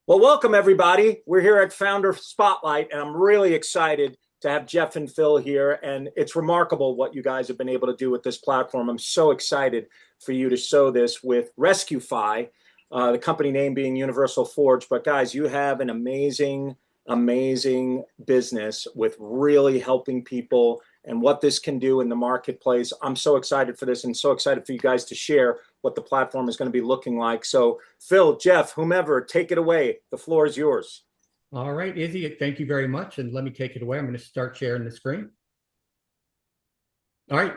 Well, welcome everybody. We're here at Founder Spotlight, and I'm really excited to have Jeff and Phil here. And it's remarkable what you guys have been able to do with this platform. I'm so excited for you to show this with RescueFi, the company name being Universal Forge. But guys, you have an amazing business with really helping people and what this can do in the marketplace. I'm so excited for this and so excited for you guys to share what the platform is going to be looking like. So Phil, Jeff, whomever, take it away. The floor is yours. All right, Izzy, thank you very much. And let me take it away. I'm going to start sharing the screen. All right,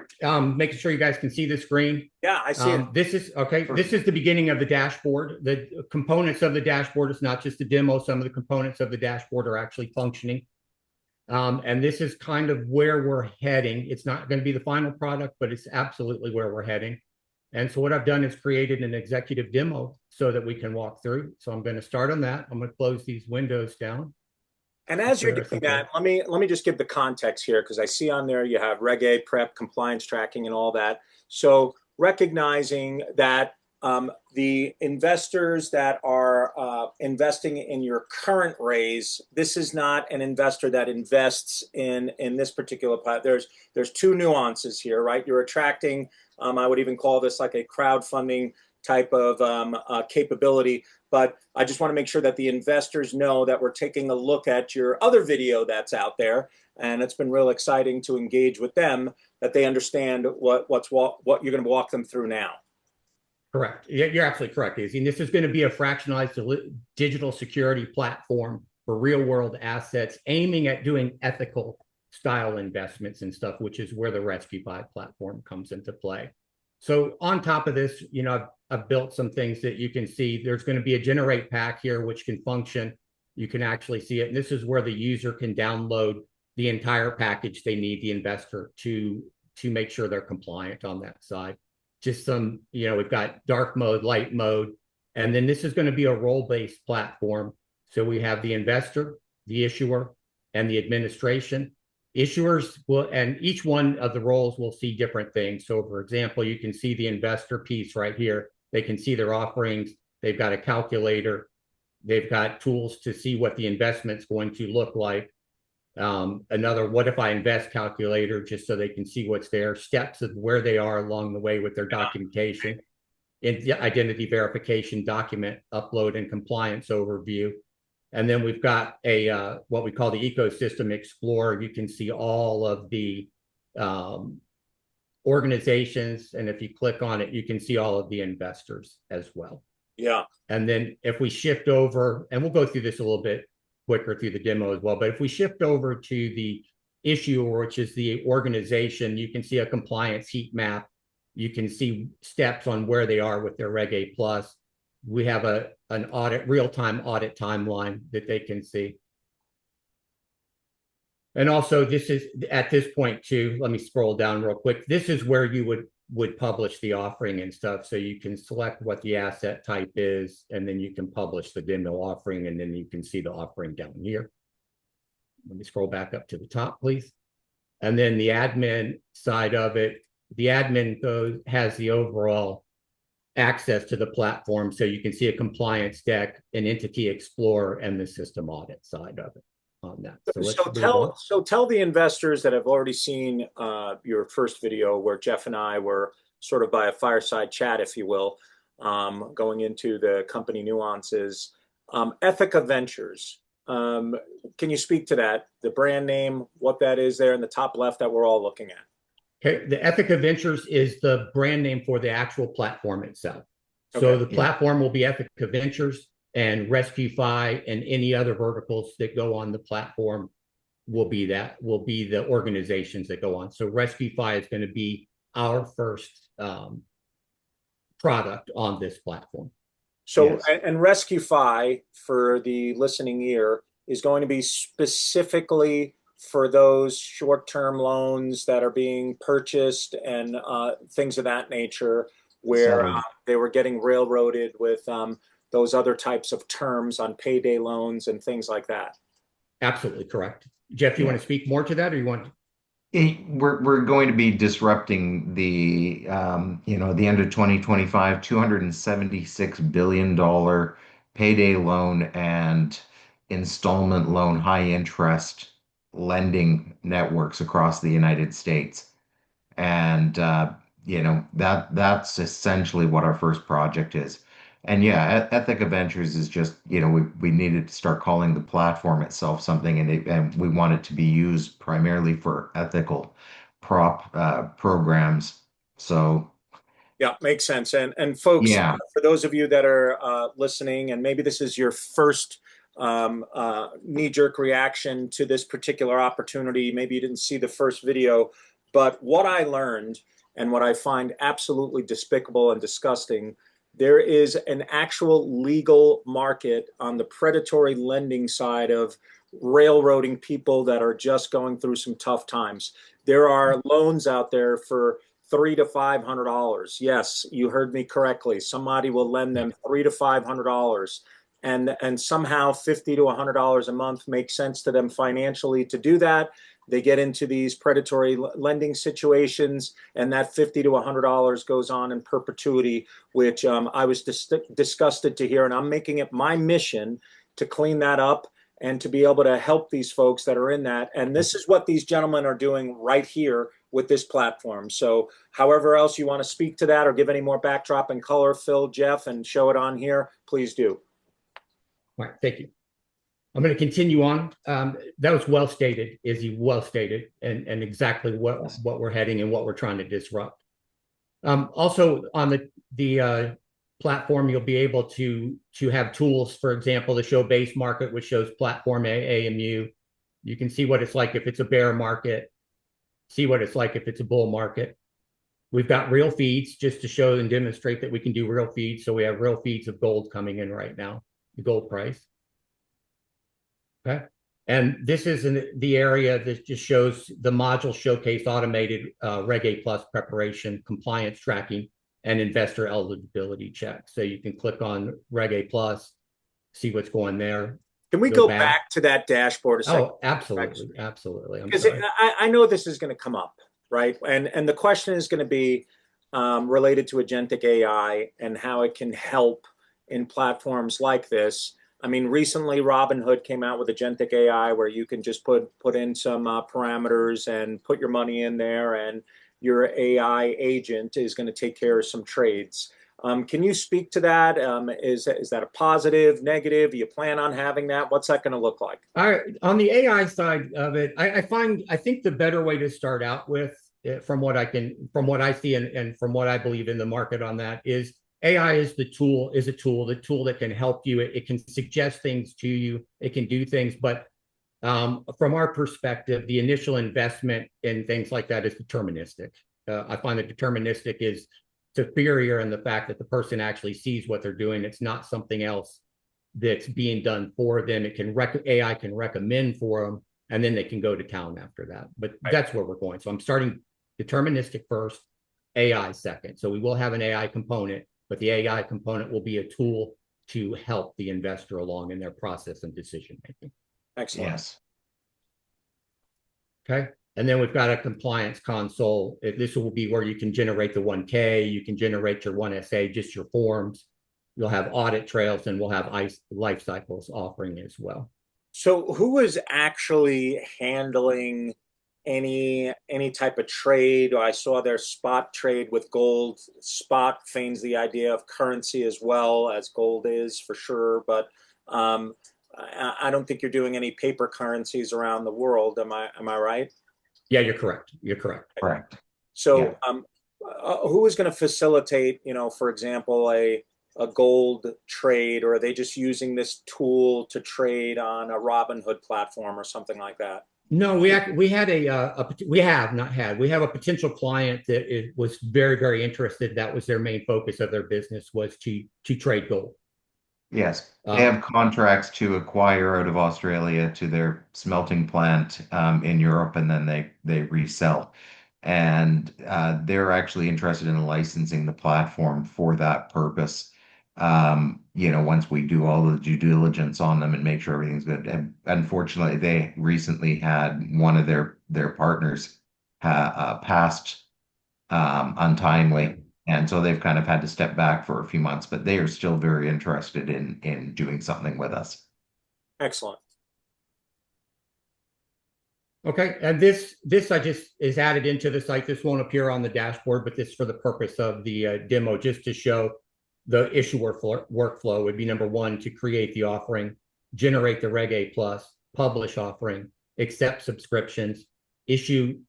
making sure you guys can see the screen. Yeah, I see it. This is okay. This is the beginning of the dashboard. The components of the dashboard is not just a demo. Some of the components of the dashboard are actually functioning. And this is kind of where we're heading. It's not going to be the final product, but it's absolutely where we're heading. And so what I've done is created an executive demo so that we can walk through. So I'm going to start on that. I'm going to close these windows down. And as you're doing that, let me just give the context here, because I see on there you have Reg A, prep, compliance tracking, and all that. So recognizing that the investors that are investing in your current raise, this is not an investor that invests in this particular platform. There's two nuances here, right? You're attracting, I would even call this like a crowdfunding type of capability. But I just want to make sure that the investors know that we're taking a look at your other video that's out there. And it's been real exciting to engage with them, that they understand what you're going to walk them through now. Correct. You're absolutely correct, Izzy. And this is going to be a fractionalized digital security platform for real world assets, aiming at doing ethical style investments and stuff, which is where the RescueFi platform comes into play. So on top of this, I've built some things that you can see. There's going to be a generate pack here, which can function. You can actually see it. And this is where the user can download the entire package they need, the investor, to make sure they're compliant on that side. Just some, we've got dark mode, light mode, and then this is going to be a role-based platform. So we have the investor, the issuer, and the administration. Issuers will, and each one of the roles will see different things. So for example, you can see the investor piece right here. They can see their offerings. They've got a calculator. They've got tools to see what the investment's going to look like. Another what if I invest calculator, just so they can see what's there, steps of where they are along the way with their documentation, identity verification, document upload, and compliance overview. And then we've got a what we call the ecosystem explorer. You can see all of the organizations, and if you click on it, you can see all of the investors as well. Yeah. And then if we shift over, and we'll go through this a little bit quicker through the demo as well, but if we shift over to the issuer, which is the organization, you can see a compliance heat map. You can see steps on where they are with their Reg A plus. We have an audit, real-time audit timeline that they can see. And also this is at this point too, let me scroll down real quick. This is where you would publish the offering and stuff. So you can select what the asset type is, and then you can publish the demo offering, and then you can see the offering down here. Let me scroll back up to the top, please. And then the admin side of it, the admin has the overall access to the platform. So you can see a compliance deck, an entity explorer, and the system audit side of it on that. So tell the investors that have already seen your first video, where Jeff and I were sort of by a fireside chat, if you will, going into the company nuances. Ethica Ventures. Can you speak to that? The brand name, what that is there in the top left that we're all looking at. Okay, the Ethica Ventures is the brand name for the actual platform itself. So the platform will be Ethica Ventures, and RescueFi and any other verticals that go on the platform will be the organizations that go on. So RescueFi is going to be our first product on this platform. So, yes. And RescueFi, for the listening ear, is going to be specifically for those short-term loans that are being purchased and things of that nature, where they were getting railroaded with those other types of terms on payday loans and things like that. Absolutely correct. Jeff, you want to speak more to that, or you want? We're going to be disrupting the the end of 2025 $276 billion payday loan and installment loan high interest lending networks across the United States. And that's essentially what our first project is. And yeah, Ethica Ventures is just, we needed to start calling the platform itself something, and we want it to be used primarily for ethical programs. So Yeah, makes sense. And folks, yeah, for those of you that are listening, and maybe this is your first knee-jerk reaction to this particular opportunity, maybe you didn't see the first video, but what I learned and what I find absolutely despicable and disgusting, there is an actual legal market on the predatory lending side of railroading people that are just going through some tough times. There are loans out there for $300 to $500. Yes, you heard me correctly. Somebody will lend them $300 to $500, and somehow $50 to $100 a month makes sense to them financially to do that. They get into these predatory lending situations, and that $50 to $100 goes on in perpetuity, which I was disgusted to hear. And I'm making it my mission to clean that up and to be able to help these folks that are in that. And this is what these gentlemen are doing right here with this platform. So however else you want to speak to that or give any more backdrop and color, Phil, Jeff, and show it on here, please do. All right, thank you. I'm going to continue on. That was well stated, Izzy, well stated, and exactly what we're heading and what we're trying to disrupt. Also on the platform, you'll be able to have tools, for example, the show base market, which shows platform AMU. You can see what it's like if it's a bear market, see what it's like if it's a bull market. We've got real feeds just to show and demonstrate that we can do real feeds. So we have real feeds of gold coming in right now, the gold price. Okay. And this is in the area that just shows the module showcase automated Reg A Plus preparation, compliance tracking, and investor eligibility check. So you can click on Reg A Plus, see what's going there. Can we go back to that dashboard a second? Oh, absolutely. Absolutely. Because I know this is going to come up, right? And the question is going to be related to agentic AI and how it can help in platforms like this. I mean, recently Robinhood came out with agentic AI where you can just put in some parameters and put your money in there, and your AI agent is going to take care of some trades. Can you speak to that? Is that a positive, negative? Do you plan on having that? What's that going to look like? On the AI side of it, I think the better way to start out with, from what I see and from what I believe in the market on that, is AI is the tool that can help you. It can suggest things to you. It can do things, but from our perspective, the initial investment in things like that is deterministic. I find that deterministic is superior in the fact that the person actually sees what they're doing. It's not something else that's being done for them. AI can recommend for them, and then they can go to town after that. But that's where we're going. So I'm starting deterministic first, AI second. So we will have an AI component, but the AI component will be a tool to help the investor along in their process and decision making. Excellent. Yes. Okay. And then we've got a compliance console. This will be where you can generate the 1K, you can generate your 1SA, just your forms. You'll have audit trails, and we'll have life cycles offering as well. So who is actually handling any type of trade? I saw their spot trade with gold. Spot feigns the idea of currency as well as gold is for sure, but I don't think you're doing any paper currencies around the world. Am I right? Yeah, you're correct. Correct. So who is going to facilitate, for example, a gold trade, or are they just using this tool to trade on a Robinhood platform or something like that? No, we have a potential client that was very, very interested. That was their main focus of their business, was to trade gold. Yes, they have contracts to acquire out of Australia to their smelting plant in Europe, and then they resell. And they're actually interested in licensing the platform for that purpose. Once we do all the due diligence on them and make sure everything's good. And unfortunately, they recently had one of their partners passed untimely. And so they've kind of had to step back for a few months, but they are still very interested in doing something with us. Excellent. Okay, and this I just is added into the site. This won't appear on the dashboard, but this for the purpose of the demo, just to show the issuer workflow would be number one, to create the offering, generate the Reg A plus, publish offering, accept subscriptions, issue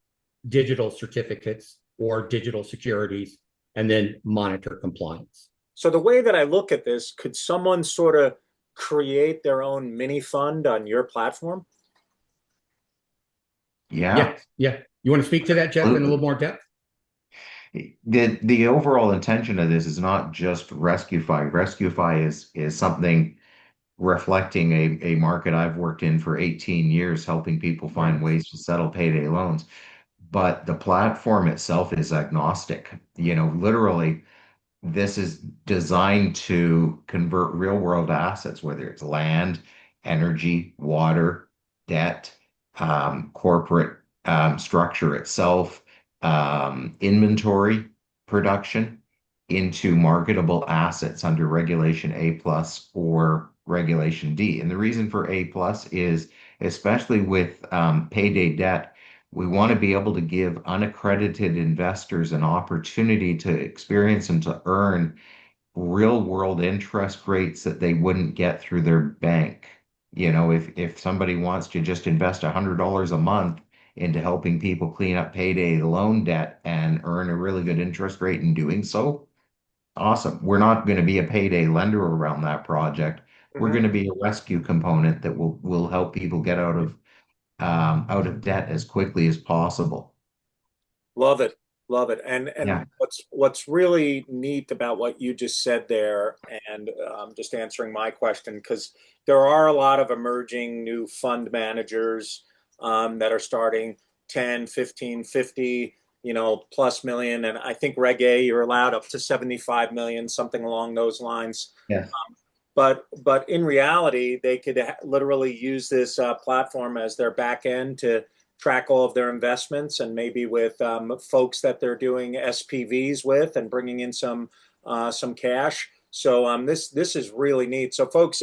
digital certificates or digital securities, and then monitor compliance. So the way that I look at this, could someone sort of create their own mini fund on your platform? Yeah, Yeah, yeah. You want to speak to that, Jeff, in a little absolutely. more depth? The overall intention of this is not just RescueFi. RescueFi is something reflecting a market I've worked in for 18 years, helping people find Right. ways to settle payday loans. But the platform itself is agnostic. Literally, this is designed to convert real world assets, whether it's land, energy, water, debt, corporate structure itself, inventory production, into marketable assets under Regulation A plus or Regulation D. And the reason for A plus is, especially with payday debt, we want to be able to give unaccredited investors an opportunity to experience and to earn real world interest rates that they wouldn't get through their bank. If somebody wants to just invest $100 a month into helping people clean up payday loan debt and earn a really good interest rate in doing so, awesome. We're not going to be a payday lender around that project. We're Mhm. going to be a rescue component that will help people get out of debt as quickly as possible. Love it. Love it. And Yeah. what's really neat about what you just said there, and just answering my question, because there are a lot of emerging new fund managers that are starting 10, 15, 50, plus million. And I think Reg A, you're allowed up to 75 million, something along those lines. Yes. But in reality, they could literally use this platform as their back end to track all of their investments, and maybe with folks that they're doing SPVs with and bringing in some cash. So this is really neat. So folks,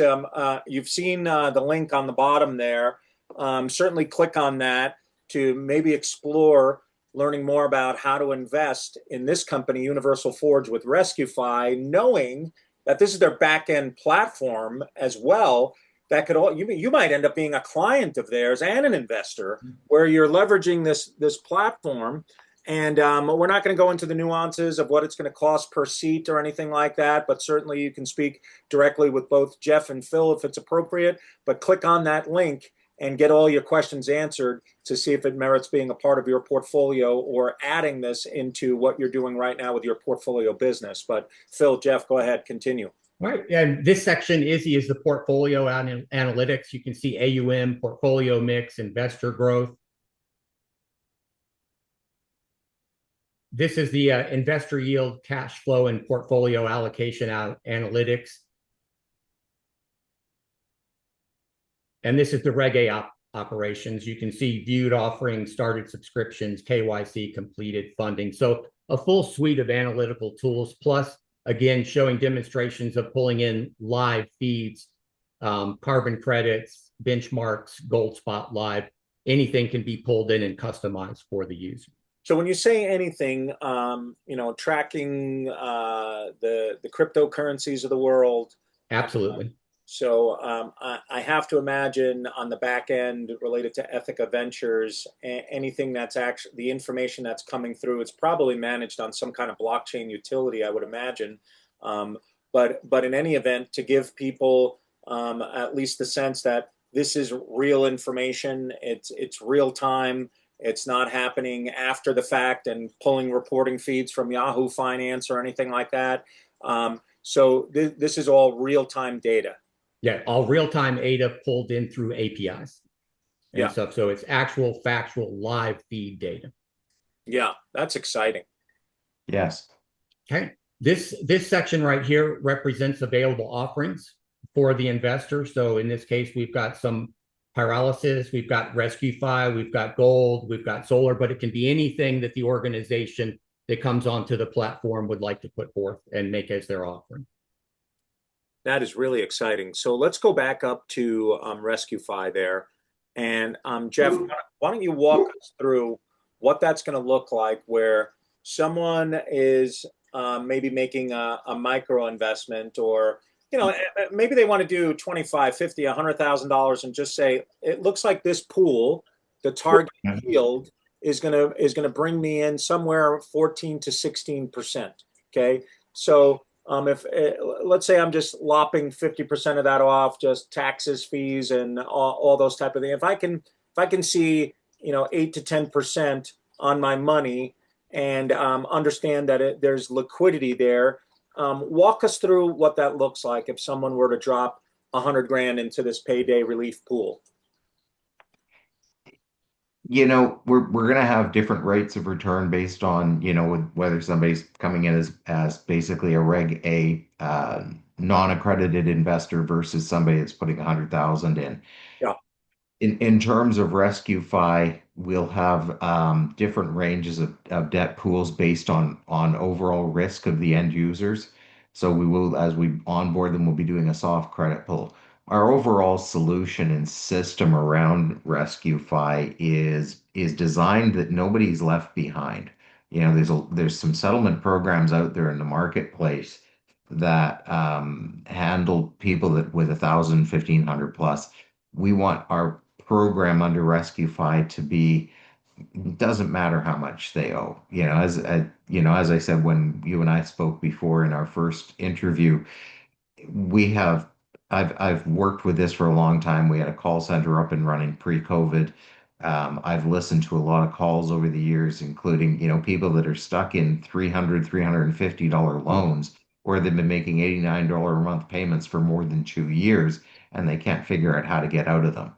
you've seen the link on the bottom there. Certainly click on that to maybe explore learning more about how to invest in this company, Universal Forge, with RescueFi, knowing that this is their back end platform as well. That could all you might end up being a client of theirs and an investor, where you're leveraging this platform. And we're not going to go into the nuances of what it's going to cost per seat or anything like that, but certainly you can speak directly with both Jeff and Phil if it's appropriate. But click on that link and get all your questions answered to see if it merits being a part of your portfolio or adding this into what you're doing right now with your portfolio business. But Phil, Jeff, go ahead, continue. All right, and this section is the portfolio analytics. You can see AUM, portfolio mix, investor growth. This is the investor yield, cash flow, and portfolio allocation analytics. And this is the Reg A operations. You can see viewed offerings, started subscriptions, KYC completed, funding. So a full suite of analytical tools, plus again, showing demonstrations of pulling in live feeds, carbon credits, benchmarks, gold spot live. Anything can be pulled in and customized for the user. So when you say anything, tracking the cryptocurrencies of the world. Absolutely. So I have to imagine on the back end related to Ethica Ventures, anything that's actually the information that's coming through, it's probably managed on some kind of blockchain utility, I would imagine. But in any event, to give people at least the sense that this is real information, it's real time. It's not happening after the fact and pulling reporting feeds from Yahoo Finance or anything like that. So this is all real time data. Yeah, all real-time data pulled in through APIs and Yeah. stuff. So it's actual, factual, live feed data. Yeah, that's exciting. Yes. Okay. This section right here represents available offerings for the investor. So in this case, we've got some pyrolysis, we've got RescueFi, we've got gold, we've got solar, but it can be anything that the organization that comes onto the platform would like to put forth and make as their offering. That is really exciting. So let's go back up to RescueFi there. And Jeff, why don't you walk us through what that's going to look like where someone is maybe making a micro investment, or maybe they want to do 25, 50, $100,000 and just say, it looks like this pool, the target yield is gonna bring me in somewhere 14 to 16%. Okay. So if let's say I'm just lopping 50% of that off, just taxes, fees, and all those type of things. If I can see 8 to 10% on my money, and understand that there's liquidity there, walk us through what that looks like if someone were to drop 100 grand into this payday relief pool. We're gonna have different rates of return based on, whether somebody's coming in as basically a Reg A non-accredited investor versus somebody that's putting 100,000 in. Yeah. In terms of RescueFi, we'll have different ranges of debt pools based on overall risk of the end users. So we will, as we onboard them, we'll be doing a soft credit pool. Our overall solution and system around RescueFi is designed that nobody's left behind. There's some settlement programs out there in the marketplace that handle people that with 1,000, 1,500 plus. We want our program under RescueFi to be, doesn't matter how much they owe. As I said when you and I spoke before in our first interview, we have I've worked with this for a long time. We had a call center up and running pre-COVID. I've listened to a lot of calls over the years, including, people that are stuck in $350 loans where they've been making $89 a month payments for more than 2 years and they can't figure out how to get out of them.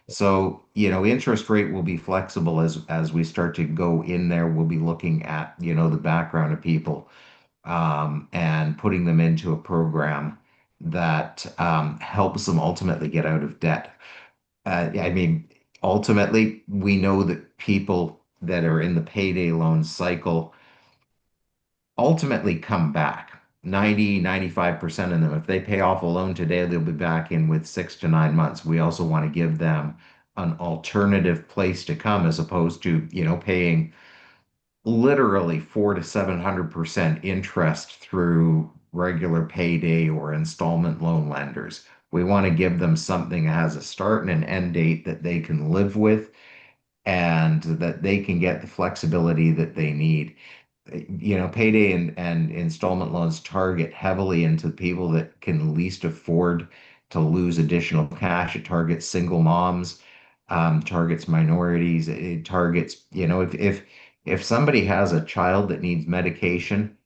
So, interest rate will be flexible as we start to go in there. We'll be looking at, the background of people and putting them into a program that helps them ultimately get out of debt. I mean, ultimately, we know that people that are in the payday loan cycle ultimately come back. 95% of them, if they pay off a loan today, they'll be back in with 6 to 9 months. We also want to give them an alternative place to come as opposed to, paying literally 400 to 700% interest through regular payday or installment loan lenders. We want to give them something that has a start and an end date that they can live with and that they can get the flexibility that they need. Payday and installment loans target heavily into people that can least afford to lose additional cash. It targets single moms, targets minorities. It targets, if somebody has a child that needs medication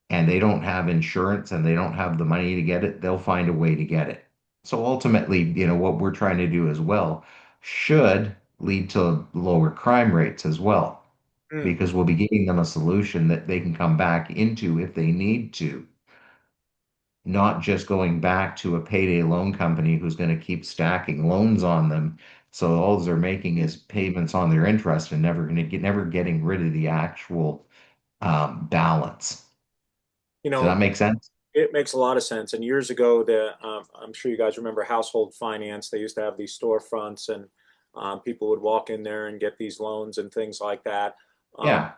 and they don't have insurance and they don't have the money to get it, they'll find a way to get it. So ultimately, what we're trying to do as well should lead to lower crime rates as well, Mm. because we'll be giving them a solution that they can come back into if they need to, not just going back to a payday loan company who's going to keep stacking loans on them. So all they're making is payments on their interest and never getting rid of the actual balance. You Does know, that make sense? it makes a lot of sense. And years ago, I'm sure you guys remember household finance. They used to have these storefronts, and people would walk in there and get these loans and things like that. Um, Yeah.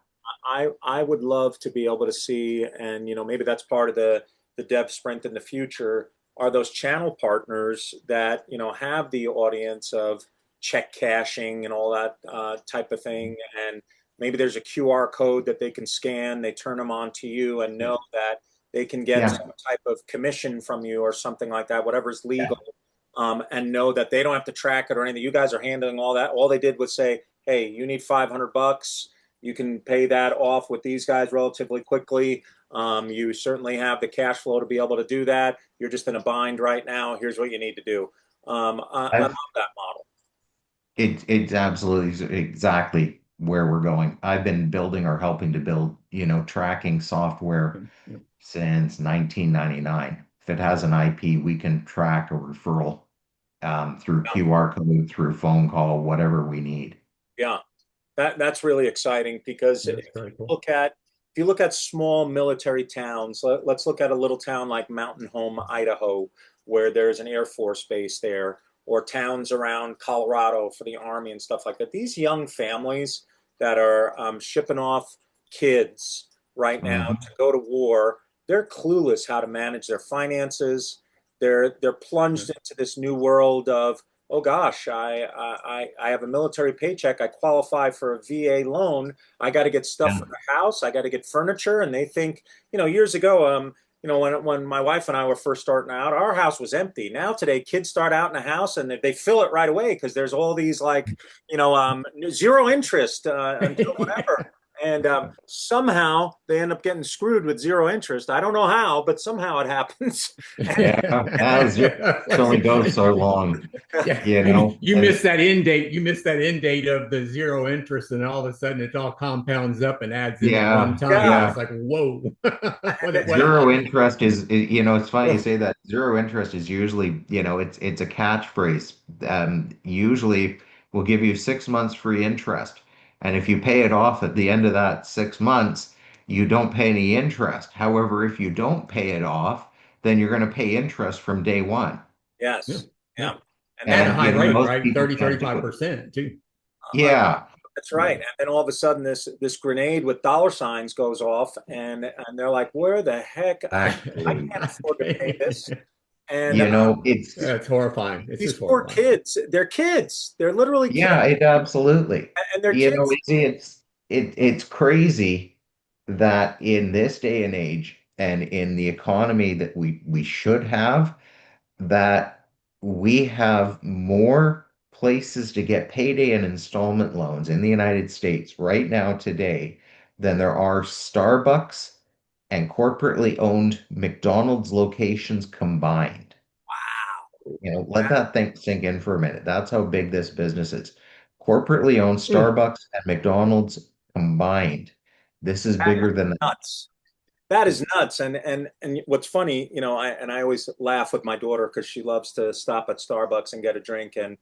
I would love to be able to see, and maybe that's part of the dev sprint in the future, are those channel partners that have the audience of check cashing and all that type of thing, and maybe there's a QR code that they can scan, they turn them on to you and know that they can get Yeah. some type of commission from you or something like that, whatever's Yeah. legal, and know that they don't have to track it or anything. You guys are handling all that. All they did was say, hey, you need 500 bucks. You can pay that off with these guys relatively quickly. You certainly have the cash flow to be able to do that. You're just in a bind right now. Here's what you need to do. I love I've, that model. it's absolutely exactly where we're going. I've been building or helping to build, tracking software since 1999. If it has an IP, we can track a referral through QR code, through phone call, whatever we need. Yeah, that's really exciting because Yeah, if that's you very cool. look at if you look at small military towns, let's look at a little town like Mountain Home, Idaho, where there's an Air Force base there, or towns around Colorado for the Army and stuff like that. These young families that are shipping off kids right now Mhm. to go to war, they're clueless how to manage their finances. They're plunged into this new world of, oh gosh, I have a military paycheck. I qualify for a VA loan. I got to get stuff Yeah. for the house. I got to get furniture. And they think, years ago, when my wife and I were first starting out, our house was empty. Now today, kids start out in a house and they fill it right away because there's all these like, zero interest until whatever. And somehow they end up getting screwed with zero interest. I don't know how, but somehow it happens. Yeah, as it only goes so long, Yeah, you you, know. you miss that end date. You miss that end date of the zero interest, and all of a sudden it all compounds up and adds in at one Yeah, time. Yeah. And yeah. it's like, whoa, what Zero happened? interest it's funny you say that. Zero interest is usually, it's a catchphrase. Usually we'll give you 6 months free interest. And if you pay it off at the end of that 6 months, you don't pay any interest. However, if you don't pay it off, then you're going to pay interest from day one. Yeah, Yes. yeah, Yeah. And at then a high rate, Most right? people 30, can't do it. 35% too. uh, Yeah, that's right. Right. And then all of a sudden this grenade with dollar signs goes off and they're like, where the heck? I actually. can't afford to pay this. And It's It's horrifying. It's these just poor horrifying. kids, they're kids. They're literally kids. Yeah, it absolutely. And they're kids. It's crazy that in this day and age and in the economy that we should have, that we have more places to get payday and installment loans in the United States right now today than there are Starbucks and corporately owned McDonald's locations combined. Let that thing sink in for a minute. That's how big this business is. Corporately owned Mm. Starbucks and McDonald's combined. This is bigger than that. Nuts. That is nuts. And what's funny, I always laugh with my daughter because she loves to stop at Starbucks and get a drink, and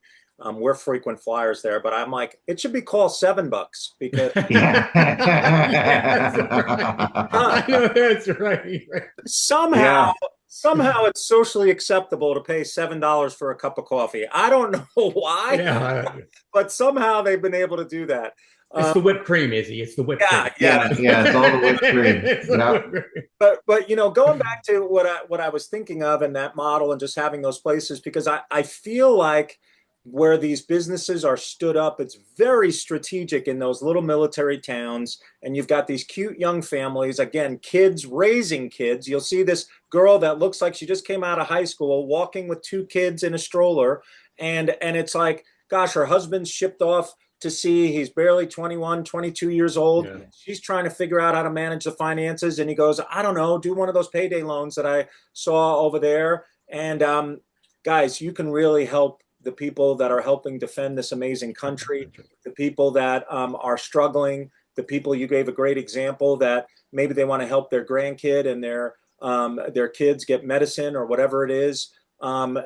we're frequent flyers there. But I'm like, it should be called $7 because Yeah. Yeah, that's right. huh, I know that's right. somehow Yeah. somehow it's socially acceptable to pay $7 for a cup of coffee. I don't know why, Yeah, but somehow they've been able to do that. it's Um, the whipped cream, Izzy. It's the whipped yeah, cream. yeah. Yeah. Yeah. It's all the whipped cream. It's the Yeah. whipped cream. But going back to what I was thinking of in that model and just having those places, because I feel like where these businesses are stood up, it's very strategic in those little military towns, and you've got these cute young families, again, kids raising kids. You'll see this girl that looks like she just came out of high school walking with two kids in a stroller, and it's like, gosh, her husband's shipped off to sea. He's barely 21, 22 years old. Yeah. She's trying to figure out how to manage the finances. And he goes, I don't know, do one of those payday loans that I saw over there. And guys, you can really help the people that are helping defend this amazing country, the people that are struggling, the people you gave a great example that maybe they want to help their grandkid and their kids get medicine or whatever it is.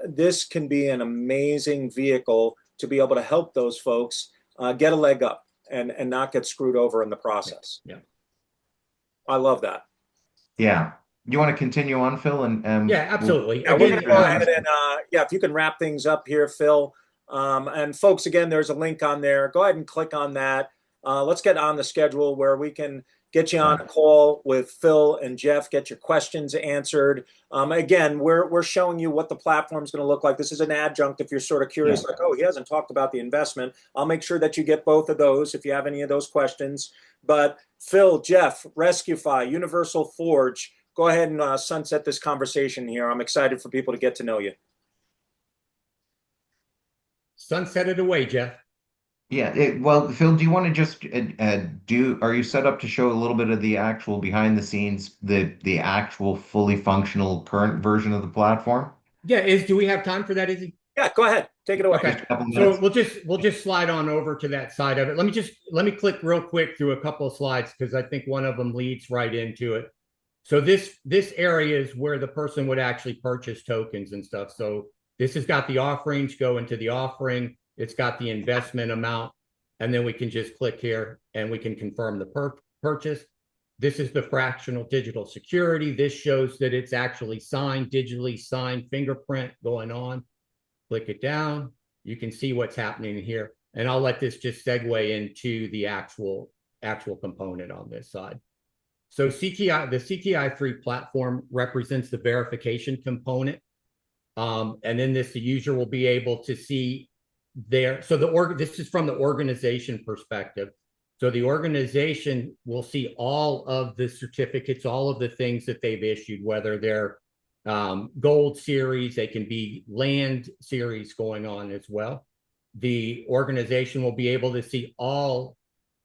This can be an amazing vehicle to be able to help those folks get a leg up and not get screwed over in the process. Yeah. I love that. Yeah. You want to continue on, Phil? And Yeah, absolutely. Yeah, we're Again, going to go ahead and if you can wrap things up here, Phil. And folks, again, there's a link on there. Go ahead and click on that. Let's get on the schedule where we can get you on a call with Phil and Jeff, get your questions answered. Again, we're showing you what the platform is going to look like. This is an adjunct if you're sort of curious, like, oh, he hasn't talked about the investment. I'll make sure that you get both of those if you have any of those questions. But Phil, Jeff, RescueFi, Universal Forge, go ahead and sunset this conversation here. I'm excited for people to get to know you. sunset it away, Jeff. Yeah, well, Phil, do you want to just are you set up to show a little bit of the actual behind the scenes, the actual fully functional current version of the platform? Yeah, do we have time for that, Izzy? Yeah, go ahead. Take it away. Okay. Just a couple So minutes. we'll just slide on over to that side of it. Let me click real quick through a couple of slides because I think one of them leads right into it. So this area is where the person would actually purchase tokens and stuff. So this has got the offerings, go into the offering. It's got the investment amount, and then we can just click here and we can confirm the purchase. This is the fractional digital security. This shows that it's actually signed, digitally signed, fingerprint going on. Click it down. You can see what's happening here. And I'll let this just segue into the actual component on this side. So CTI, the CTI3 platform represents the verification component. And then the user will be able to see there. So this is from the organization perspective. So the organization will see all of the certificates, all of the things that they've issued, whether they're gold series, they can be land series going on as well. The organization will be able to see all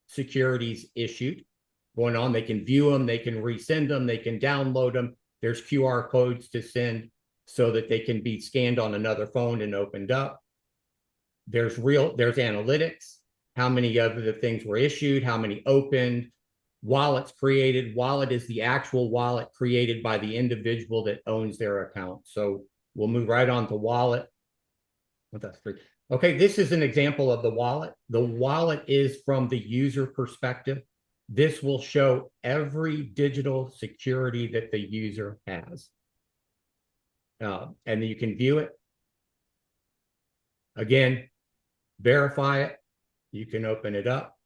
securities issued going on. They can view them, they can resend them, they can download them. There's QR codes to send so that they can be scanned on another phone and opened up. There's analytics, how many of the things were issued, how many opened, wallets created. Wallet is the actual wallet created by the individual that owns their account. So we'll move right on to wallet. Okay, this is an example of the wallet. The wallet is from the user perspective. This will show every digital security that the user has. And then you can view it. Again, verify it. You can open it up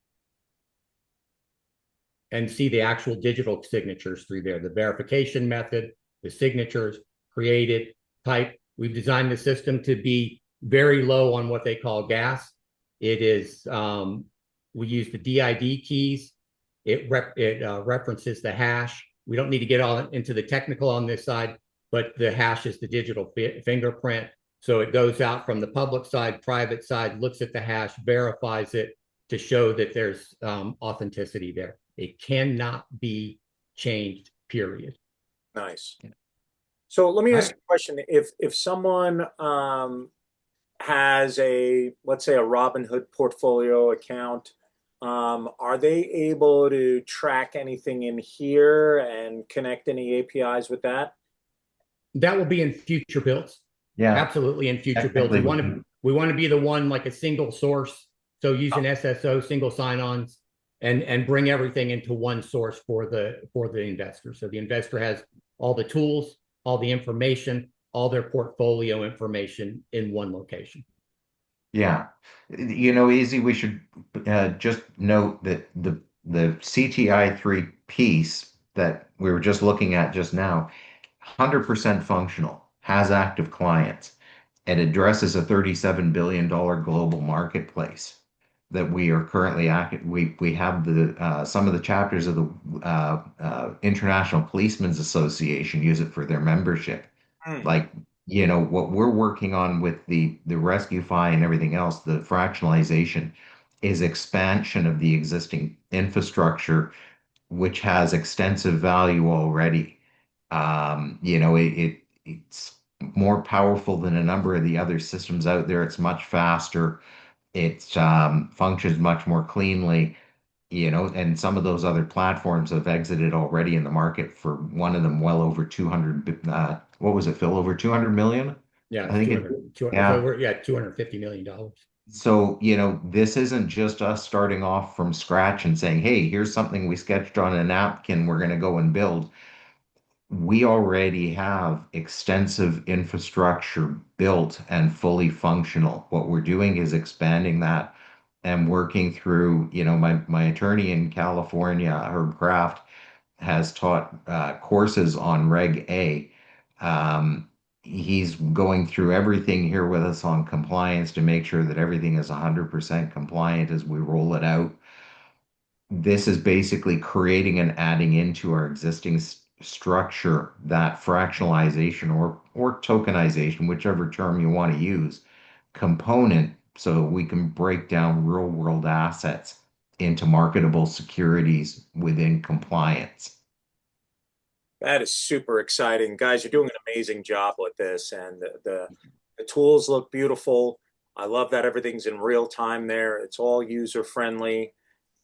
and see the actual digital signatures through there, the verification method, the signatures, created, type. We've designed the system to be very low on what they call gas. It is, we use the DID keys. It references the hash. We don't need to get all into the technical on this side, but the hash is the digital fingerprint. So it goes out from the public side, private side, looks at the hash, verifies it to show that there's authenticity there. It cannot be changed, period. Nice. So let me ask you a question. If someone has let's say a Robinhood portfolio account, are they able to track anything in here and connect any APIs with that? That will be in future builds. Yeah, absolutely. In future builds, we want to be the one, like a single source. So using SSO, single sign-ons, and bring everything into one source for the investor. So the investor has all the tools, all the information, all their portfolio information in one location. Yeah. Easy, we should just note that the CTI3 piece that we were just looking at just now, 100% functional, has active clients, and addresses a $37 billion global marketplace that we are currently active. We have some of the chapters of the International Policemen's Association use it for their membership. Like, what we're working on with the RescueFi and everything else, the fractionalization is expansion of the existing infrastructure, which has extensive value already. It's more powerful than a number of the other systems out there. It's much faster. It functions much more cleanly, and some of those other platforms have exited already in the market, for one of them well over 200, what was it, Phil, over 200 million? Yeah, I think 200, $250 million. So, this isn't just us starting off from scratch and saying, hey, here's something we sketched on a napkin, we're going to go and build. We already have extensive infrastructure built and fully functional. What we're doing is expanding that and working through, my attorney in California, Herb Kraft, has taught courses on Reg A. He's going through everything here with us on compliance to make sure that everything is 100% compliant as we roll it out. This is basically creating and adding into our existing structure that fractionalization or tokenization, whichever term you want to use, component, so we can break down real world assets into marketable securities within compliance. That is super exciting. Guys, you're doing an amazing job with this, and the tools look beautiful. I love that everything's in real time there. It's all user friendly.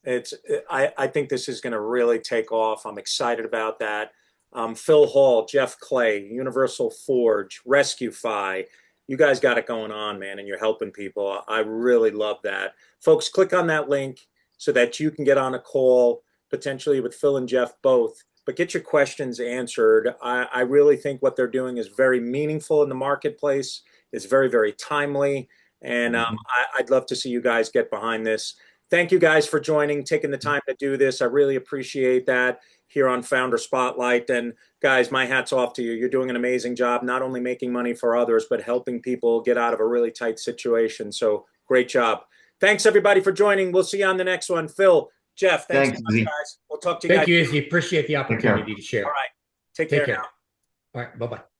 I think this is going to really take off. I'm excited about that. Phil Hall, Jeff Clay, Universal Forge, RescueFi. You guys got it going on, man, and you're helping people. I really love that. Folks, click on that link so that you can get on a call potentially with Phil and Jeff both, but get your questions answered. I really think what they're doing is very meaningful in the marketplace. It's very, very timely. And I'd love to see you guys get behind this. Thank you guys for joining, taking the time to do this. I really appreciate that here on Founder Spotlight. And guys, my hat's off to you. You're doing an amazing job, not only making money for others, but helping people get out of a really tight situation. So great job. Thanks everybody for joining. We'll see you on the next one. Phil, Jeff, thanks so much, guys. We'll talk to you guys. Thank you, Izzy. Appreciate the opportunity to share. All right. Take care now. All right. Bye-bye.